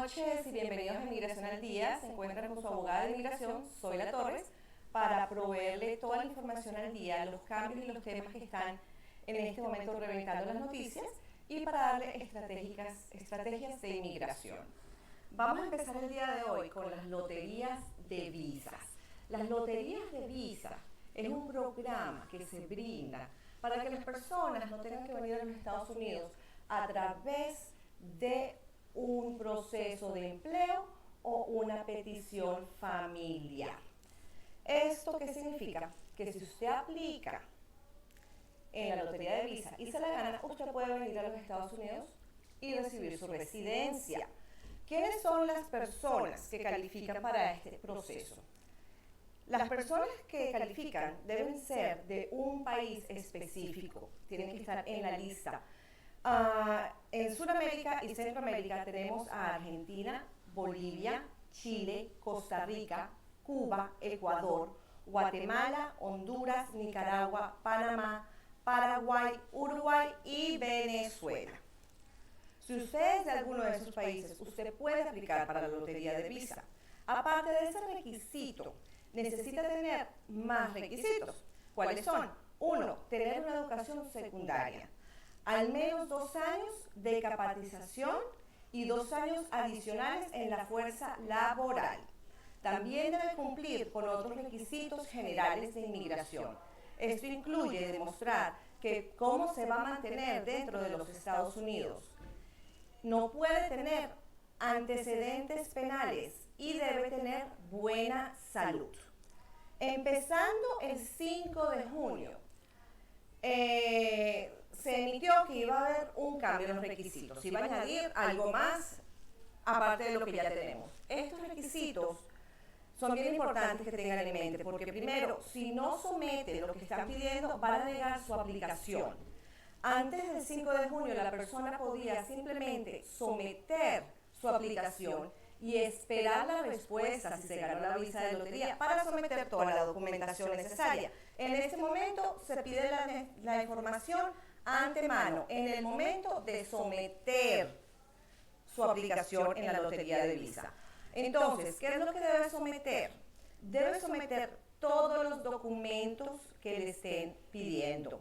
noches y bienvenidos a Inmigración al Día. Se encuentran con su abogada de inmigración, Zoila Torres, para proveerle toda la información al día, los cambios y los temas que están en este momento reventando las noticias y para darle estrategias de inmigración. Vamos a empezar el día de hoy con las loterías de visas. Las loterías de visa es un programa que se brinda para que las personas no tengan que venir a los Estados Unidos a través de un proceso de empleo o una petición familiar. ¿Esto qué significa? Que si usted aplica en la lotería de visa y se la gana, usted puede venir a los Estados Unidos y recibir su residencia. ¿Quiénes son las personas que califican para este proceso? Las personas que califican deben ser de un país específico, tienen que estar en la lista. En Sudamérica y Centroamérica tenemos a Argentina, Bolivia, Chile, Costa Rica, Cuba, Ecuador, Guatemala, Honduras, Nicaragua, Panamá, Paraguay, Uruguay y Venezuela. Si usted es de alguno de esos países, usted puede aplicar para la lotería de visa. Aparte de ese requisito, necesita tener más requisitos. ¿Cuáles son? 1. Tener una educación secundaria. Al menos 2 años de capacitación y 2 años adicionales en la fuerza laboral. También debe cumplir con otros requisitos generales de inmigración. Esto incluye demostrar que cómo se va a mantener dentro de los Estados Unidos. No puede tener antecedentes penales y debe tener buena salud. Empezando el 5 de junio, se emitió que iba a haber un cambio en los requisitos, iba a añadir algo más aparte de lo que ya tenemos. Estos requisitos son bien importantes que tengan en mente, porque primero, si no somete lo que están pidiendo, van a negar su aplicación. Antes del 5 de junio, la persona podía simplemente someter su aplicación y esperar la respuesta si se ganó la visa de lotería para someter toda la documentación necesaria. En este momento se pide la información antemano, en el momento de someter su aplicación en la lotería de visa. Entonces, ¿qué es lo que debe someter? Debe someter todos los documentos que le estén pidiendo.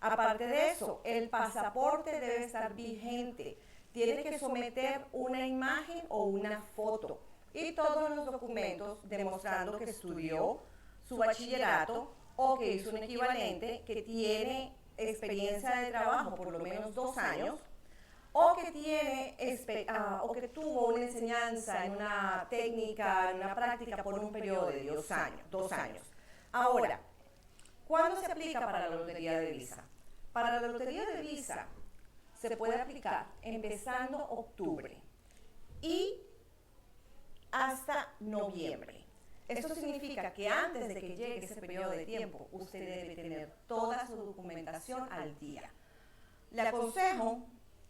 Aparte de eso, el pasaporte debe estar vigente. Tiene que someter una imagen o una foto y todos los documentos demostrando que estudió su bachillerato o que hizo un equivalente, que tiene experiencia de trabajo por lo menos 2 años o que tuvo una enseñanza en una técnica, en una práctica por un periodo de 2 años. Ahora, ¿cuándo se aplica para la lotería de visa? Para la lotería de visa se puede aplicar empezando octubre y hasta noviembre. Esto significa que antes de que llegue ese periodo de tiempo, usted debe tener toda su documentación al día. Le aconsejo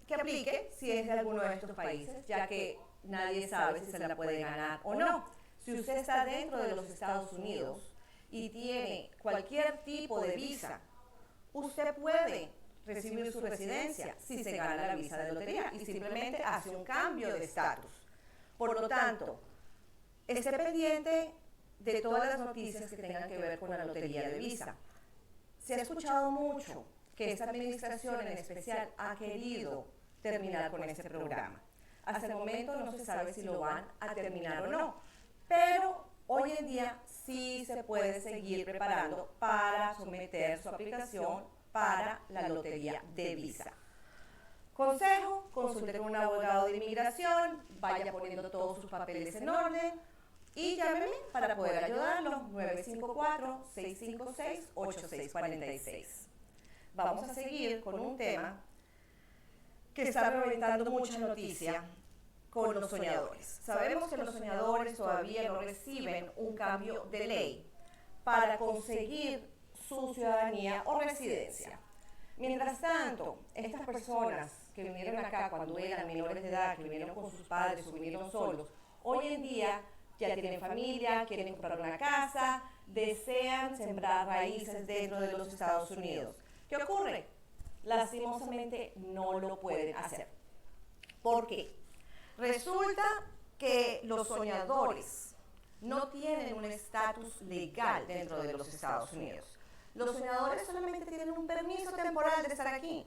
que aplique si es de alguno de estos países, ya que nadie sabe si se la puede ganar o no. Si usted está dentro de los Estados Unidos y tiene cualquier tipo de visa, usted puede recibir su residencia si se gana la visa de lotería y simplemente hace un cambio de estatus. Por lo tanto, esté pendiente de todas las noticias que tengan que ver con la lotería de visa. Se ha escuchado mucho que esta administración en especial ha querido terminar con este programa. Hasta el momento no se sabe si lo van a terminar o no, pero hoy en día sí se puede seguir preparando para someter su aplicación para la lotería de visa. Consejo: consulte con un abogado de inmigración, vaya poniendo todos sus papeles en orden y llámeme para poder ayudarlo. 954-656-8646. Vamos a seguir con un tema que está reventando mucha noticia con los soñadores. Sabemos que los soñadores todavía no reciben un cambio de ley para conseguir su ciudadanía o residencia. Mientras tanto, estas personas que vinieron acá cuando eran menores de edad, que vinieron con sus padres o vinieron solos, hoy en día ya tienen familia, quieren comprar una casa, desean sembrar raíces dentro de los Estados Unidos. ¿Qué ocurre? Lastimosamente no lo pueden hacer. ¿Por qué? Resulta que los soñadores no tienen un estatus legal dentro de los Estados Unidos. Los soñadores solamente tienen un permiso temporal de estar aquí.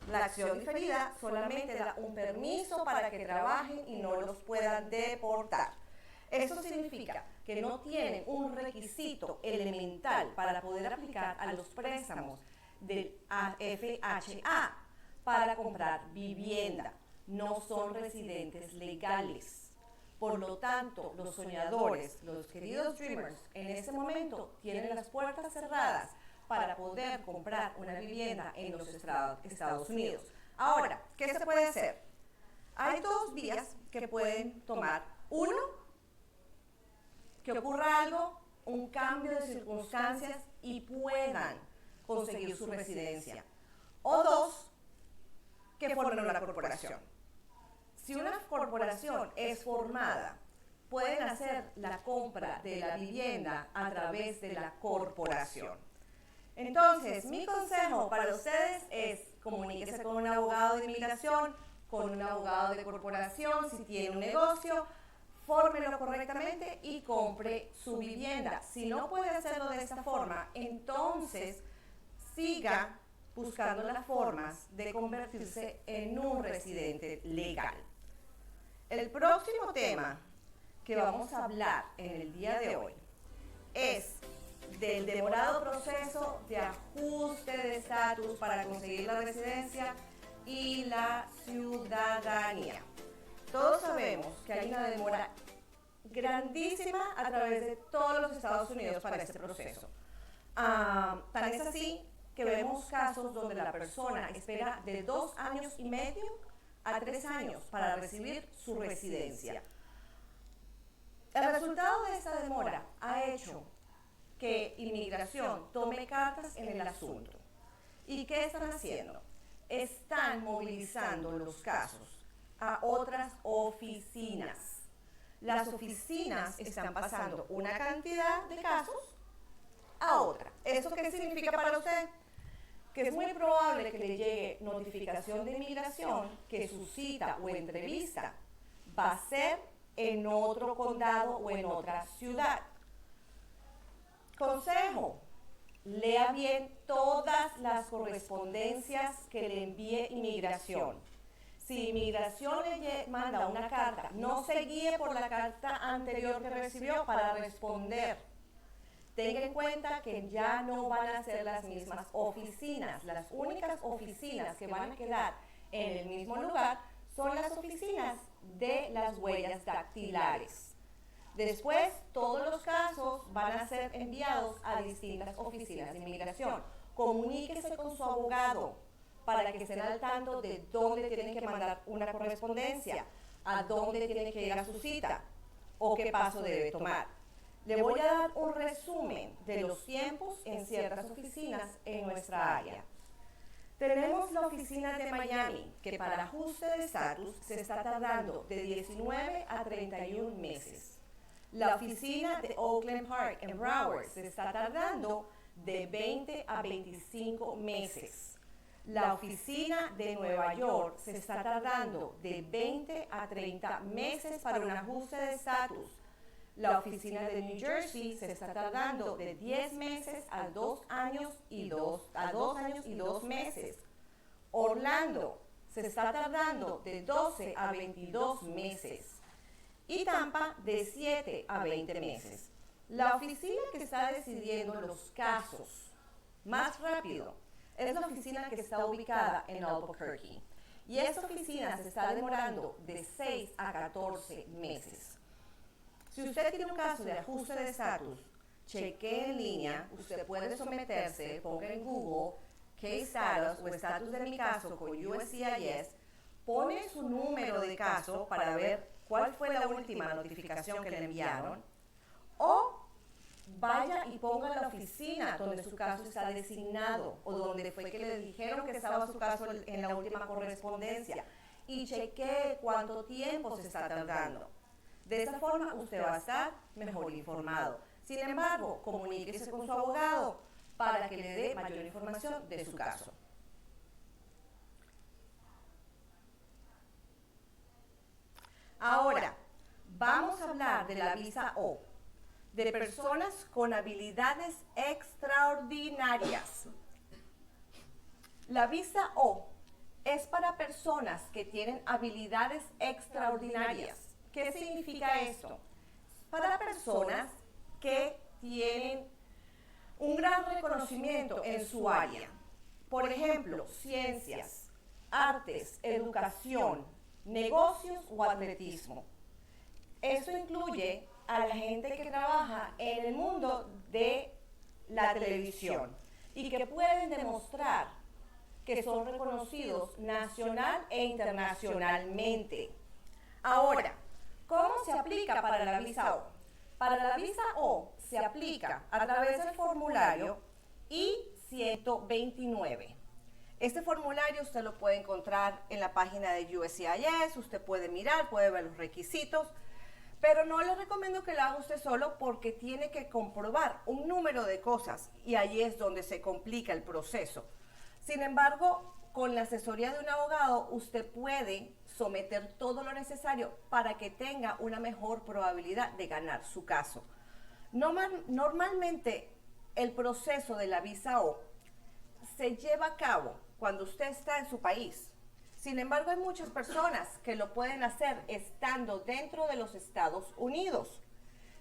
La acción diferida solamente da un permiso para que trabajen y no los puedan deportar. Eso significa que no tienen un requisito elemental para poder aplicar a los préstamos del FHA para comprar vivienda. No son residentes legales. Por lo tanto, los soñadores, los queridos dreamers, en este momento tienen las puertas cerradas para poder comprar una vivienda en los Estados Unidos. Ahora, ¿qué se puede hacer? Hay dos vías que pueden tomar. Uno, que ocurra algo, un cambio de circunstancias y puedan conseguir su residencia. O dos, que formen una corporación. Si una corporación es formada, pueden hacer la compra de la vivienda a través de la corporación. Entonces, mi consejo para ustedes es comuníquese con un abogado de inmigración, con un abogado de corporación, si tiene un negocio, fórmelo correctamente y compre su vivienda. Si no puede hacerlo de esta forma, entonces siga buscando las formas de convertirse en un residente legal. El próximo tema que vamos a hablar en el día de hoy es del demorado proceso de ajuste de estatus para conseguir la residencia y la ciudadanía. Todos sabemos que hay una demora grandísima a través de todos los Estados Unidos para este proceso. Tan es así que vemos casos donde la persona espera de 2 años y medio a 3 años para recibir su residencia. El resultado de esta demora ha hecho que inmigración tome cartas en el asunto. ¿Y qué están haciendo? Están movilizando los casos a otras oficinas. Las oficinas están pasando una cantidad de casos a otra. ¿Eso qué significa para usted? Que es muy probable que le llegue notificación de inmigración que su cita o entrevista va a ser en otro condado o en otra ciudad. Consejo, lea bien todas las correspondencias que le envíe inmigración. Si inmigración le manda una carta, no se guíe por la carta anterior que recibió para responder. Tenga en cuenta que ya no van a ser las mismas oficinas. Las únicas oficinas que van a quedar en el mismo lugar son las oficinas de las huellas dactilares. Después, todos los casos van a ser enviados a distintas oficinas de inmigración. Comuníquese con su abogado para que estén al tanto de dónde tienen que mandar una correspondencia, a dónde tienen que ir a su cita o qué paso debe tomar. Le voy a dar un resumen de los tiempos en ciertas oficinas en nuestra área. Tenemos la oficina de Miami, que para ajuste de estatus se está tardando de 19 a 31 meses. La oficina de Oakland Park en Broward se está tardando de 20 a 25 meses. La oficina de Nueva York se está tardando de 20 a 30 meses para un ajuste de estatus. La oficina de New Jersey se está tardando de 10 meses a 2 años y 2 meses. Orlando se está tardando de 12 a 22 meses. Y Tampa de 7 a 20 meses. La oficina que está decidiendo los casos más rápido es la oficina que está ubicada en Albuquerque. Y esta oficina se está demorando de 6 a 14 meses. Si usted tiene un caso de ajuste de estatus, chequee en línea, usted puede someterse, ponga en Google Case Status o estatus de mi caso con USCIS, pone su número de caso para ver cuál fue la última notificación que le enviaron, o vaya y ponga la oficina donde su caso está designado o donde fue que le dijeron que estaba su caso en la última correspondencia y chequee cuánto tiempo se está tardando. De esa forma usted va a estar mejor informado. Sin embargo, comuníquese con su abogado para que le dé mayor información de su caso. Ahora, vamos a hablar de la visa O, de personas con habilidades extraordinarias. La visa O es para personas que tienen habilidades extraordinarias. ¿Qué significa esto? Para personas que tienen un gran reconocimiento en su área. Por ejemplo, ciencias, artes, educación, negocios o atletismo. Eso incluye a la gente que trabaja en el mundo de la televisión y que pueden demostrar que son reconocidos nacional e internacionalmente. Ahora, ¿cómo se aplica para la visa O? Para la visa O se aplica a través del formulario I-129. Este formulario usted lo puede encontrar en la página de USCIS, usted puede mirar, puede ver los requisitos, pero no le recomiendo que lo haga usted solo porque tiene que comprobar un número de cosas y ahí es donde se complica el proceso. Sin embargo, con la asesoría de un abogado, usted puede someter todo lo necesario para que tenga una mejor probabilidad de ganar su caso. Normalmente, el proceso de la visa O se lleva a cabo cuando usted está en su país. Sin embargo, hay muchas personas que lo pueden hacer estando dentro de los Estados Unidos.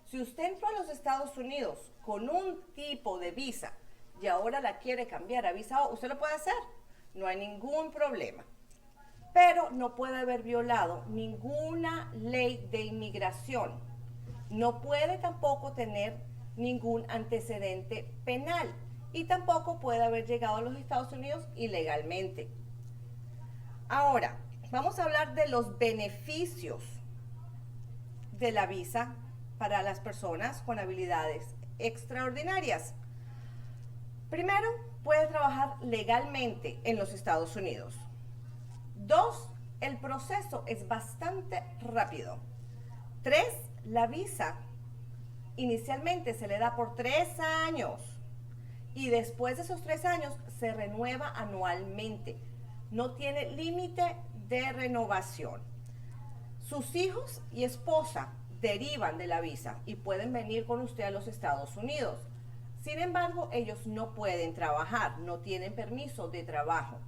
Si usted entró a los Estados Unidos con un tipo de visa y ahora la quiere cambiar a visa O, usted lo puede hacer, no hay ningún problema. Pero no puede haber violado ninguna ley de inmigración. No puede tampoco tener ningún antecedente penal y tampoco puede haber llegado a los Estados Unidos ilegalmente. Ahora, vamos a hablar de los beneficios de la visa para las personas con habilidades extraordinarias. Primero, puede trabajar legalmente en los Estados Unidos. 2, el proceso es bastante rápido. 3, la visa inicialmente se le da por 3 años y después de esos 3 años se renueva anualmente. No tiene límite de renovación. Sus hijos y esposa derivan de la visa y pueden venir con usted a los Estados Unidos. Sin embargo, ellos no pueden trabajar, no tienen permiso de trabajo.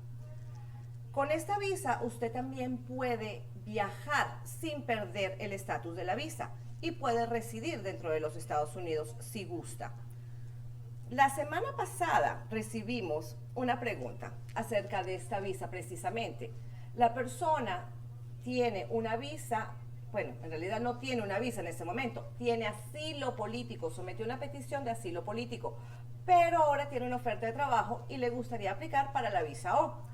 Con esta visa, usted también puede viajar sin perder el estatus de la visa y puede residir dentro de los Estados Unidos si gusta. La semana pasada recibimos una pregunta acerca de esta visa precisamente. La persona tiene una visa, bueno, en realidad no tiene una visa en este momento, tiene asilo político, sometió una petición de asilo político, pero ahora tiene una oferta de trabajo y le gustaría aplicar para la visa O.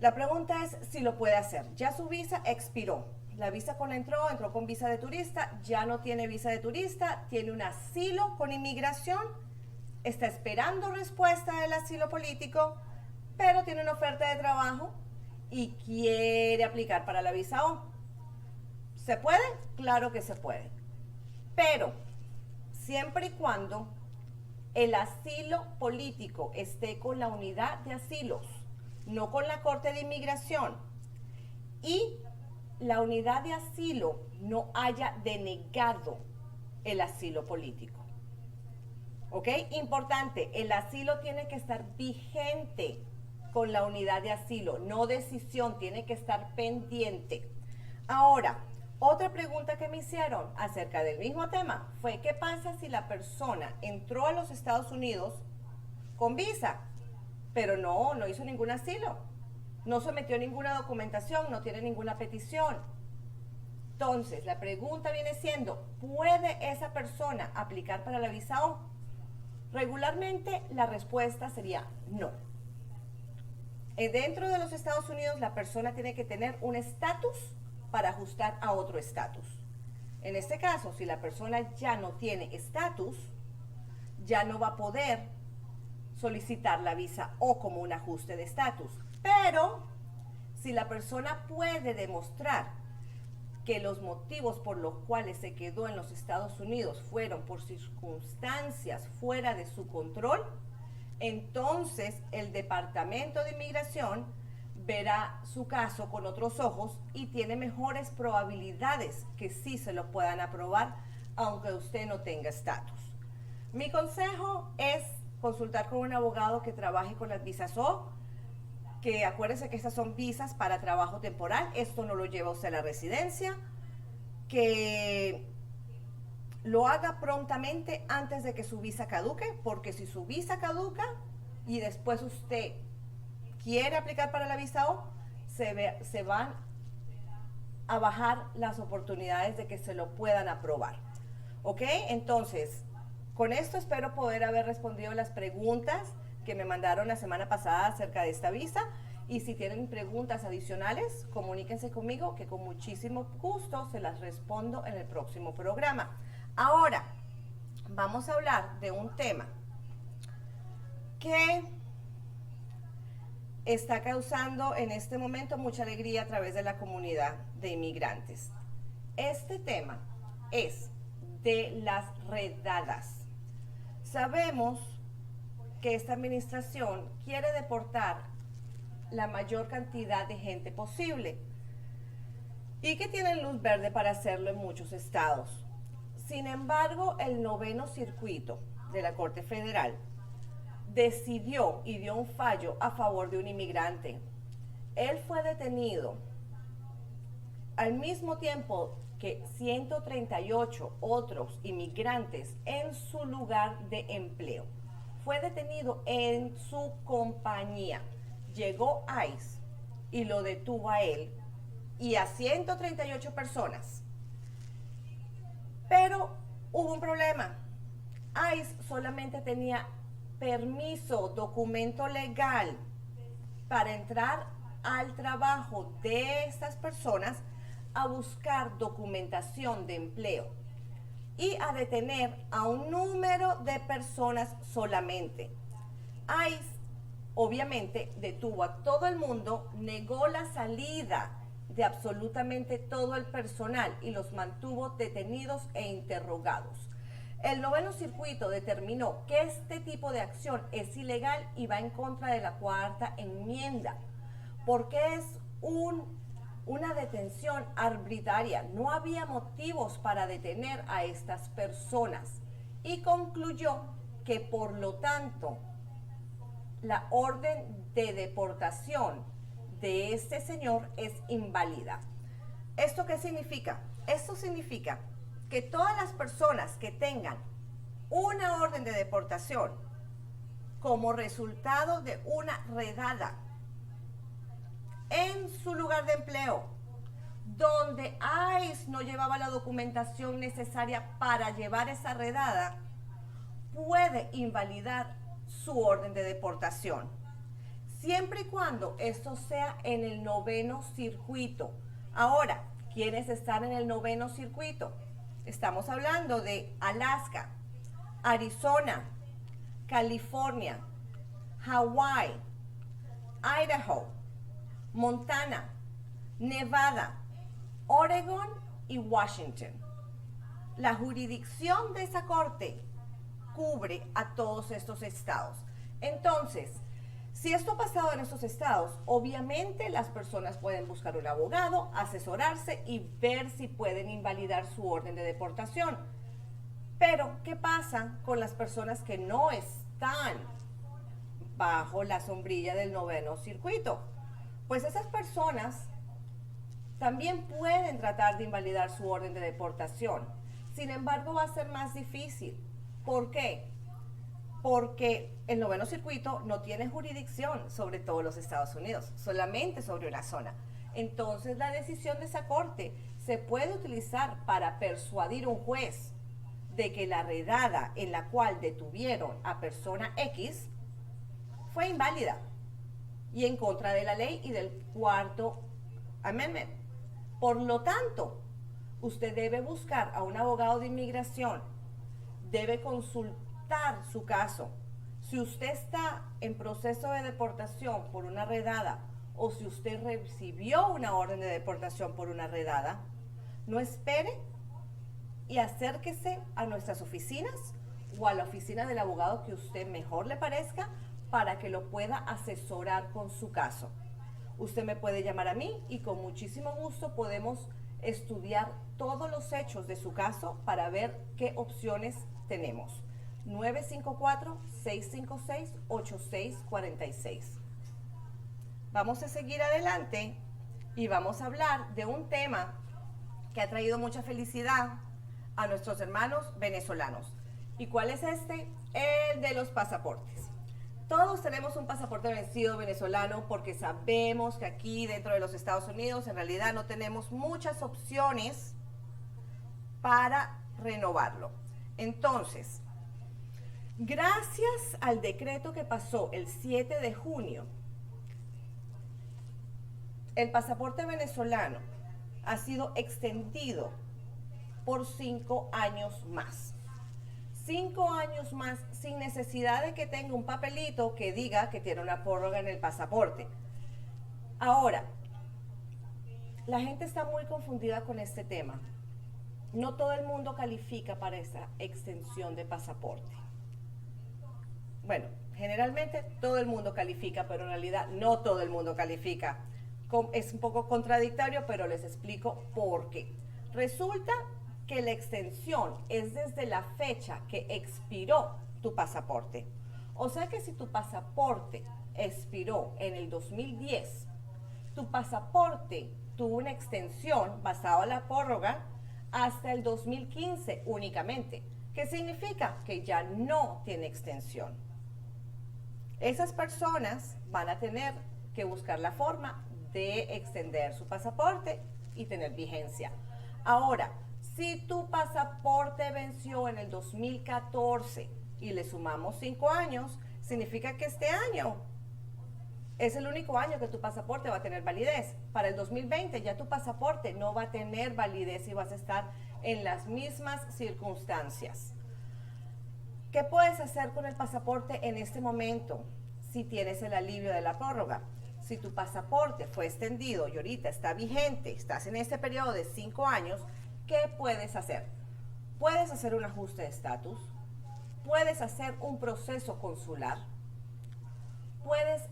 La pregunta es si lo puede hacer. Ya su visa expiró. La visa con la entró con visa de turista, ya no tiene visa de turista, tiene un asilo con inmigración, está esperando respuesta del asilo político, pero tiene una oferta de trabajo y quiere aplicar para la visa O. ¿Se puede? Claro que se puede. Pero siempre y cuando el asilo político esté con la unidad de asilos, no con la Corte de Inmigración, y la unidad de asilo no haya denegado el asilo político. ¿Ok? Importante, el asilo tiene que estar vigente con la unidad de asilo, no decisión, tiene que estar pendiente. Ahora, otra pregunta que me hicieron acerca del mismo tema fue: ¿qué pasa si la persona entró a los Estados Unidos con visa, pero no hizo ningún asilo, no sometió ninguna documentación, no tiene ninguna petición? Entonces, la pregunta viene siendo: ¿puede esa persona aplicar para la visa O? Regularmente, la respuesta sería no. Dentro de los Estados Unidos, la persona tiene que tener un estatus para ajustar a otro estatus. En este caso, si la persona ya no tiene estatus, ya no va a poder solicitar la visa O como un ajuste de estatus. Pero si la persona puede demostrar que los motivos por los cuales se quedó en los Estados Unidos fueron por circunstancias fuera de su control, entonces el Departamento de Inmigración verá su caso con otros ojos y tiene mejores probabilidades que sí se lo puedan aprobar, aunque usted no tenga estatus. Mi consejo es consultar con un abogado que trabaje con las visas O, que acuérdense que estas son visas para trabajo temporal, esto no lo lleva usted a la residencia, que lo haga prontamente antes de que su visa caduque, porque si su visa caduca y después usted quiere aplicar para la visa O, se van a bajar las oportunidades de que se lo puedan aprobar. ¿Ok? Entonces, con esto espero poder haber respondido las preguntas que me mandaron la semana pasada acerca de esta visa. Y si tienen preguntas adicionales, comuníquense conmigo, que con muchísimo gusto se las respondo en el próximo programa. Ahora, vamos a hablar de un tema que está causando en este momento mucha alegría a través de la comunidad de inmigrantes. Este tema es de las redadas. Sabemos que esta administración quiere deportar la mayor cantidad de gente posible y que tienen luz verde para hacerlo en muchos estados. Sin embargo, el noveno circuito de la Corte Federal decidió y dio un fallo a favor de un inmigrante. Él fue detenido al mismo tiempo que 138 otros inmigrantes en su lugar de empleo. Fue detenido en su compañía. Llegó ICE y lo detuvo a él y a 138 personas. Pero hubo un problema. ICE solamente tenía permiso, documento legal para entrar al trabajo de estas personas a buscar documentación de empleo y a detener a un número de personas solamente. ICE obviamente detuvo a todo el mundo, negó la salida de absolutamente todo el personal y los mantuvo detenidos e interrogados. El noveno circuito determinó que este tipo de acción es ilegal y va en contra de la cuarta enmienda, porque es una detención arbitraria. No había motivos para detener a estas personas y concluyó que por lo tanto la orden de deportación de este señor es inválida. ¿Esto qué significa? Esto significa que todas las personas que tengan una orden de deportación como resultado de una redada en su lugar de empleo, donde ICE no llevaba la documentación necesaria para llevar esa redada, puede invalidar su orden de deportación, siempre y cuando esto sea en el noveno circuito. Ahora, ¿quiénes están en el noveno circuito? Estamos hablando de Alaska, Arizona, California, Hawái, Idaho, Montana, Nevada, Oregon y Washington. La jurisdicción de esa corte cubre a todos estos estados. Entonces, si esto ha pasado en estos estados, obviamente las personas pueden buscar un abogado, asesorarse y ver si pueden invalidar su orden de deportación. Pero, ¿qué pasa con las personas que no están bajo la sombrilla del noveno circuito? Pues esas personas también pueden tratar de invalidar su orden de deportación. Sin embargo, va a ser más difícil. ¿Por qué? Porque el noveno circuito no tiene jurisdicción sobre todos los Estados Unidos, solamente sobre una zona. Entonces, la decisión de esa corte se puede utilizar para persuadir a un juez de que la redada en la cual detuvieron a persona X fue inválida y en contra de la ley y del cuarto amendment. Por lo tanto, usted debe buscar a un abogado de inmigración, debe consultar su caso. Si usted está en proceso de deportación por una redada o si usted recibió una orden de deportación por una redada, no espere y acérquese a nuestras oficinas o a la oficina del abogado que usted mejor le parezca para que lo pueda asesorar con su caso. Usted me puede llamar a mí y con muchísimo gusto podemos estudiar todos los hechos de su caso para ver qué opciones tenemos. 954-656-8646. Vamos a seguir adelante y vamos a hablar de un tema que ha traído mucha felicidad a nuestros hermanos venezolanos. ¿Y cuál es este? El de los pasaportes. Todos tenemos un pasaporte vencido venezolano porque sabemos que aquí dentro de los Estados Unidos en realidad no tenemos muchas opciones para renovarlo. Entonces, gracias al decreto que pasó el 7 de junio, el pasaporte venezolano ha sido extendido por 5 años más. 5 años más sin necesidad de que tenga un papelito que diga que tiene una prórroga en el pasaporte. Ahora, la gente está muy confundida con este tema. No todo el mundo califica para esa extensión de pasaporte. Bueno, generalmente todo el mundo califica, pero en realidad no todo el mundo califica. Es un poco contradictorio, pero les explico por qué. Resulta que la extensión es desde la fecha que expiró tu pasaporte. O sea que si tu pasaporte expiró en el 2010, tu pasaporte tuvo una extensión basada en la prórroga hasta el 2015 únicamente. ¿Qué significa? Que ya no tiene extensión. Esas personas van a tener que buscar la forma de extender su pasaporte y tener vigencia. Ahora, si tu pasaporte venció en el 2014 y le sumamos 5 años, significa que este año es el único año que tu pasaporte va a tener validez. Para el 2020 ya tu pasaporte no va a tener validez y vas a estar en las mismas circunstancias. ¿Qué puedes hacer con el pasaporte en este momento si tienes el alivio de la prórroga? Si tu pasaporte fue extendido y ahorita está vigente, estás en este periodo de 5 años, ¿qué puedes hacer? Puedes hacer un ajuste de estatus, puedes hacer un proceso consular, puedes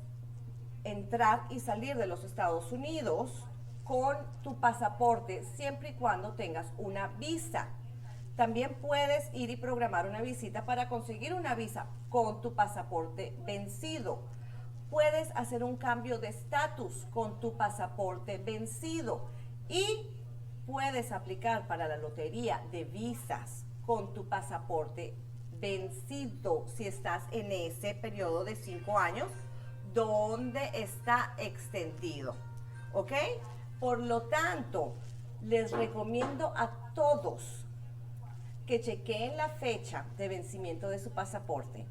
entrar y salir de los Estados Unidos con tu pasaporte siempre y cuando tengas una visa. También puedes ir y programar una visita para conseguir una visa con tu pasaporte vencido. Puedes hacer un cambio de estatus con tu pasaporte vencido y puedes aplicar para la lotería de visas con tu pasaporte vencido si estás en ese periodo de 5 años donde está extendido, ¿ok? Por lo tanto, les recomiendo a todos que chequeen la fecha de vencimiento de su pasaporte,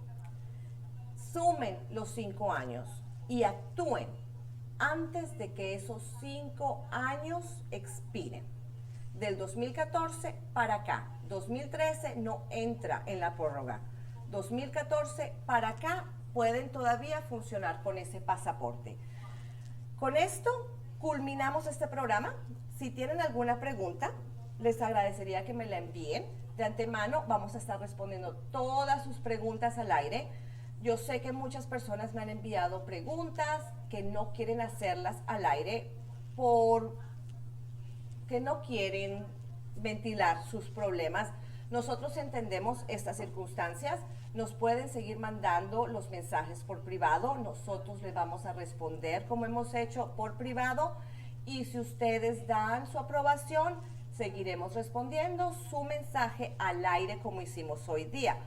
sumen los 5 años y actúen antes de que esos 5 años expiren. Del 2014 para acá, 2013 no entra en la prórroga. 2014 para acá pueden todavía funcionar con ese pasaporte. Con esto culminamos este programa. Si tienen alguna pregunta, les agradecería que me la envíen. De antemano vamos a estar respondiendo todas sus preguntas al aire. Yo sé que muchas personas me han enviado preguntas que no quieren hacerlas al aire porque no quieren ventilar sus problemas. Nosotros entendemos estas circunstancias. Nos pueden seguir mandando los mensajes por privado. Nosotros les vamos a responder como hemos hecho por privado. Y si ustedes dan su aprobación, seguiremos respondiendo su mensaje al aire como hicimos hoy día.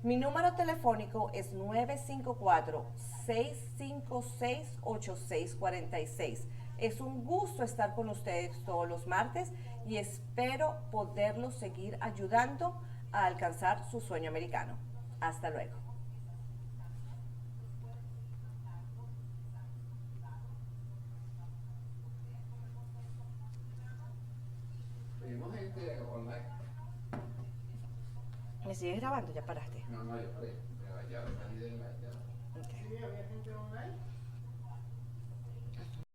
Mi número telefónico es 954-656-8646. Es un gusto estar con ustedes todos los martes y espero poderlos seguir ayudando a alcanzar su sueño americano. Hasta luego. Tenemos gente online. ¿Me sigues grabando? ¿Ya paraste? No, yo paré. Ya